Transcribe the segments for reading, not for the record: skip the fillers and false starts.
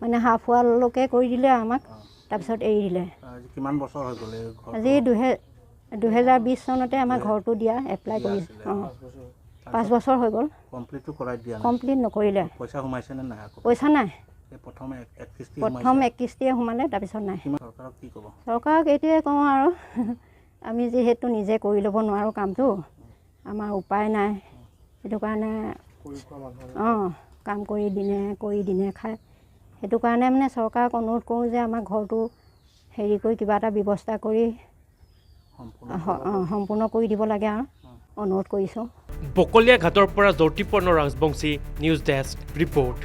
মানে হাফ ৱাললৈকে কৰি দিলে আমাক, তাৰপিছত এৰি দিলে। আজি কিমান বছৰ হৈ গ'ল এই ঘৰ? আজি 2020 চনতে আমাৰ ঘৰটো দিয়া এপ্লাই কৰিছে। অঁ 5 বছৰ হৈ গ'ল। কমপ্লিটটো কৰাই দিয়া নাই? কমপ্লিট নকৰিলে। পইচা সোমাইছেনে নাই আকৌ? পইচা নাই। এই প্ৰথম এক কিস্তি প্ৰথম এক কিস্তিয়ে সোমালে, তাৰপিছত নাই। কিমান চৰকাৰক কি ক'ব? চৰকাৰক এইটোৱে কওঁ আৰু আমি যিহেতু নিজে কৰি ল'ব নোৱাৰোঁ কামটো, আমাৰ উপায় নাই, সেইটো কাৰণে অঁ কাম কৰি দিনে খায়, সেইটো কাৰণে মানে চৰকাৰক অনুৰোধ কৰোঁ যে আমাৰ ঘৰটো হেৰি কৰি কিবা এটা ব্যৱস্থা কৰি সম্পূৰ্ণ কৰি দিব লাগে আৰু অনুৰোধ কৰিছোঁ। বকলীয়া ঘাটৰ পৰা জ্যোতিপৰ্ণ ৰাজবংশী, নিউজ ডেস্ক ৰিপৰ্ট।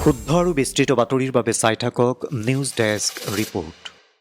শুদ্ধ আৰু বিস্তৃত বাতৰিৰ বাবে চাই থাকক নিউজ ডেস্ক ৰিপৰ্ট।